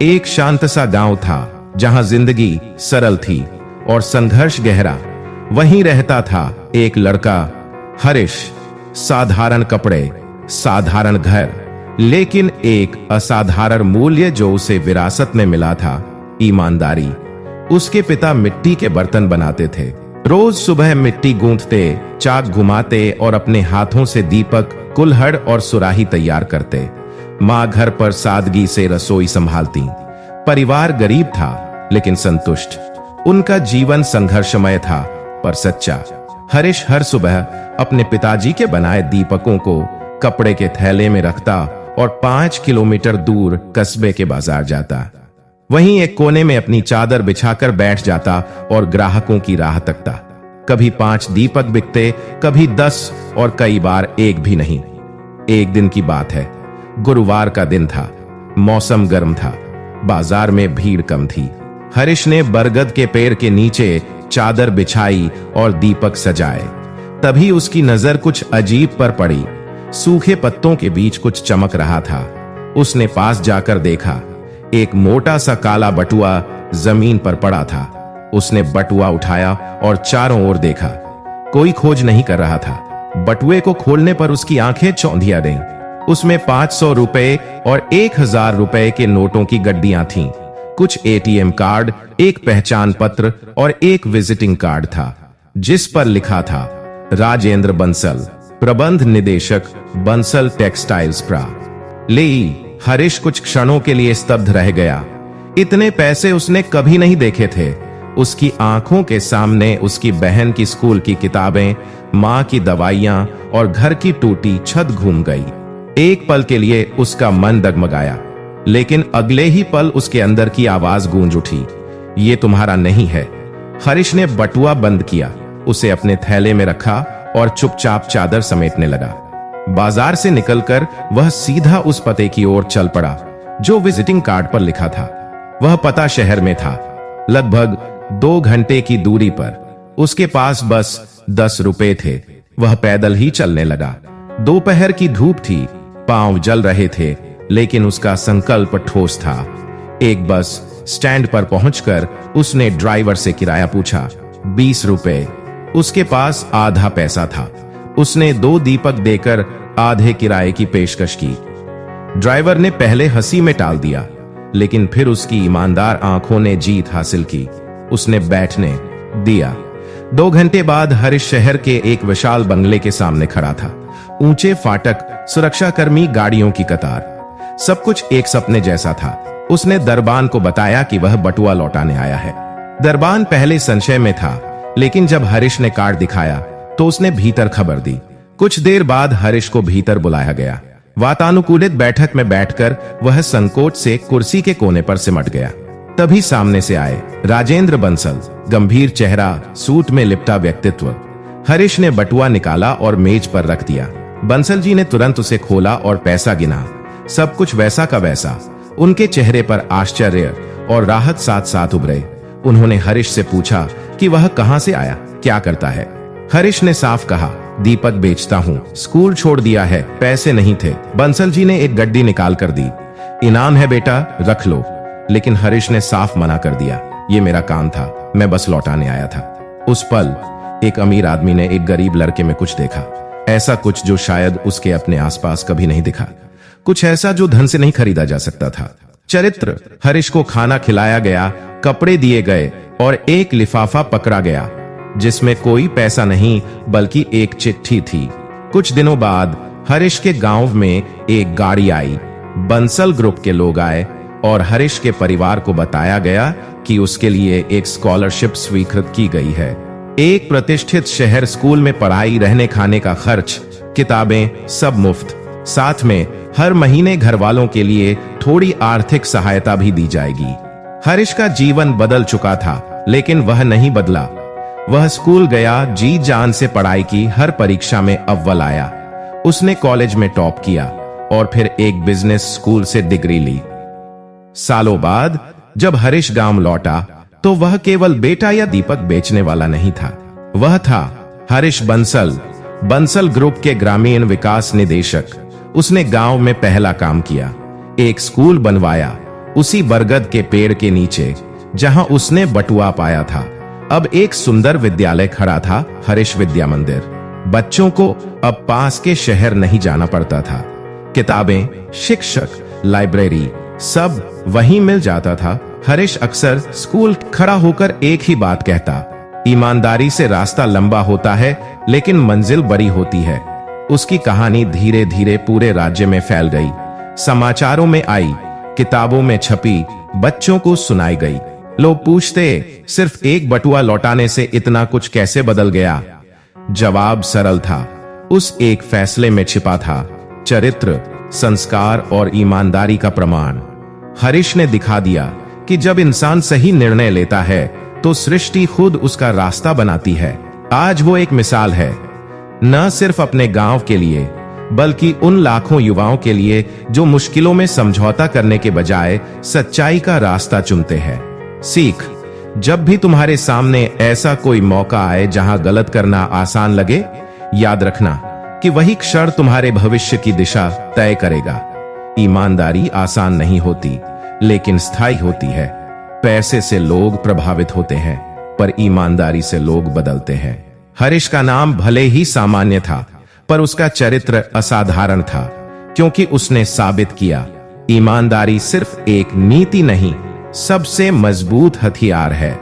एक शांत सा गांव था जहां जिंदगी सरल थी और संघर्ष गहरा। वहीं रहता था एक लड़का, हरीश। साधारण कपड़े, साधारण घर, लेकिन एक असाधारण मूल्य जो उसे विरासत में मिला था, ईमानदारी। उसके पिता मिट्टी के बर्तन बनाते थे। रोज सुबह मिट्टी गूंथते, चाक घुमाते और अपने हाथों से दीपक, कुल्हड़ और सुराही तैयार करते। माँ घर पर सादगी से रसोई संभालती। परिवार गरीब था लेकिन संतुष्ट। उनका जीवन संघर्षमय था पर सच्चा। हरीश हर सुबह अपने पिताजी के बनाए दीपकों को कपड़े के थैले में रखता और 5 किलोमीटर दूर कस्बे के बाजार जाता। वहीं एक कोने में अपनी चादर बिछाकर बैठ जाता और ग्राहकों की राह तकता। कभी 5 दीपक बिकते, कभी 10 और कई बार एक भी नहीं। एक दिन की बात है, गुरुवार का दिन था। मौसम गर्म था, बाजार में भीड़ कम थी। हरीश ने बरगद के पेड़ के नीचे चादर बिछाई और दीपक सजाए। तभी उसकी नजर कुछ अजीब पर पड़ी। सूखे पत्तों के बीच कुछ चमक रहा था। उसने पास जाकर देखा, एक मोटा सा काला बटुआ जमीन पर पड़ा था। उसने बटुआ उठाया और चारों ओर देखा। कोई खोज नहीं कर रहा था। बटुए को खोलने पर उसकी आंखें चौंधिया गईं। उसमें 500 रुपए और 1000 रुपए के नोटों की गड्डियां थीं। कुछ एटीएम कार्ड, एक पहचान पत्र और एक विजिटिंग कार्ड था जिस पर लिखा था राजेंद्र बंसल, प्रबंध निदेशक, बंसल टेक्सटाइल्स प्रा। ले हरीश कुछ क्षणों के लिए स्तब्ध रह गया। इतने पैसे उसने कभी नहीं देखे थे। उसकी आंखों के सामने उसकी बहन की स्कूल की किताबें, माँ की दवाइयां और घर की टूटी छत घूम गई। एक पल के लिए उसका मन डगमगाया, लेकिन अगले ही पल उसके अंदर की आवाज गूंज उठी, ये तुम्हारा नहीं है। हरीश ने बटुआ बंद किया, उसे अपने थैले में रखा और चुपचाप चादर समेटने लगा। बाजार से निकलकर वह सीधा उस पते की ओर चल पड़ा जो विजिटिंग कार्ड पर लिखा था। वह पता शहर में था, लगभग 2 घंटे की दूरी पर। उसके पास बस 10 रुपए थे। वह पैदल ही चलने लगा। दोपहर की धूप थी, पांव जल रहे थे, लेकिन उसका संकल्प ठोस था। एक बस स्टैंड पर पहुंचकर उसने ड्राइवर से किराया पूछा, 20 रुपए। उसके पास आधा पैसा था। उसने 2 दीपक देकर आधे किराए की पेशकश की। ड्राइवर ने पहले हंसी में टाल दिया, लेकिन फिर उसकी ईमानदार आंखों ने जीत हासिल की। उसने बैठने दिया। 2 घंटे बाद हरीश शहर के एक विशाल बंगले के सामने खड़ा था। ऊंचे फाटक, सुरक्षाकर्मी, गाड़ियों की कतार, सब कुछ एक सपने जैसा था। उसने दरबान को बताया कि वह बटुआ लौटाने आया है। दरबान पहले संशय में था, लेकिन जब हरीश ने कार्ड दिखाया तो उसने भीतर खबर दी। कुछ देर बाद हरीश को भीतर बुलाया गया। वातानुकूलित बैठक में बैठकर वह संकोच से कुर्सी के कोने पर सिमट गया। तभी सामने से आए राजेंद्र बंसल, गंभीर चेहरा, सूट में लिपटा व्यक्तित्व। हरीश ने बटुआ निकाला और मेज पर रख दिया। बंसल जी ने तुरंत उसे खोला और पैसा गिना। सब कुछ वैसा का वैसा। उनके चेहरे पर आश्चर्य और राहत साथ साथ उभरे। उन्होंने हरीश से पूछा कि वह कहां से आया, क्या करता है। हरीश ने साफ कहा, दीपक बेचता हूँ, स्कूल छोड़ दिया है, पैसे नहीं थे। बंसल जी ने एक गड्डी निकाल कर दी। इनाम है बेटा, रख लो। लेकिन हरीश ने साफ मना कर दिया, ये मेरा काम था, मैं बस लौटाने आया था। उस पल एक अमीर आदमी ने एक गरीब लड़के में कुछ देखा, ऐसा कुछ जो शायद उसके अपने आसपास कभी नहीं दिखा, कुछ ऐसा जो धन से नहीं खरीदा जा सकता था। चरित्र। हरीश को खाना खिलाया गया, कपड़े दिए गए और एक लिफाफा पकड़ा गया जिसमें कोई पैसा नहीं बल्कि एक चिट्ठी थी। कुछ दिनों बाद हरीश के गांव में एक गाड़ी आई। बंसल ग्रुप के लोग आए और हरीश के परिवार को बताया गया कि उसके लिए एक स्कॉलरशिप स्वीकृत की गई है। एक प्रतिष्ठित शहर स्कूल में पढ़ाई, रहने खाने का खर्च, किताबें सब मुफ्त। साथ में हर महीने घर वालों के लिए थोड़ी आर्थिक सहायता भी दी जाएगी। हरीश का जीवन बदल चुका था, लेकिन वह नहीं बदला। वह स्कूल गया, जी जान से पढ़ाई की, हर परीक्षा में अव्वल आया। उसने कॉलेज में टॉप किया और फिर एक बिजनेस स्कूल से डिग्री ली। सालों बाद जब हरीश गांव लौटा तो वह केवल बेटा या दीपक बेचने वाला नहीं था, वह था हरीश बंसल, बंसल ग्रुप के ग्रामीण विकास निदेशक। उसने गांव में पहला काम किया, एक स्कूल बनवाया, उसी बरगद के पेड़ के नीचे जहां उसने बटुआ पाया था, अब एक सुंदर विद्यालय खड़ा था, हरीश विद्या मंदिर। बच्चों को अब पास के शहर नहीं जाना पड़ता था। किताबें, शिक्षक, लाइब्रेरी सब वहीं मिल जाता था। हरीश अक्सर स्कूल खड़ा होकर एक ही बात कहता, ईमानदारी से रास्ता लंबा होता है लेकिन मंजिल बड़ी होती है। उसकी कहानी धीरे धीरे पूरे राज्य में फैल गई, समाचारों में आई, किताबों में छपी, बच्चों को सुनाई गई। लोग पूछते, सिर्फ एक बटुआ लौटाने से इतना कुछ कैसे बदल गया? जवाब सरल था, उस एक फैसले में छिपा था चरित्र, संस्कार और ईमानदारी का प्रमाण। हरीश ने दिखा दिया कि जब इंसान सही निर्णय लेता है तो सृष्टि खुद उसका रास्ता बनाती है। आज वो एक मिसाल है, न सिर्फ अपने गांव के लिए बल्कि उन लाखों युवाओं के लिए जो मुश्किलों में समझौता करने के बजाय सच्चाई का रास्ता चुनते हैं। सीख, जब भी तुम्हारे सामने ऐसा कोई मौका आए जहां गलत करना आसान लगे, याद रखना कि वही क्षण तुम्हारे भविष्य की दिशा तय करेगा। ईमानदारी आसान नहीं होती लेकिन स्थायी होती है। पैसे से लोग प्रभावित होते हैं पर ईमानदारी से लोग बदलते हैं। हरीश का नाम भले ही सामान्य था पर उसका चरित्र असाधारण था, क्योंकि उसने साबित किया ईमानदारी सिर्फ एक नीति नहीं, सबसे मजबूत हथियार है।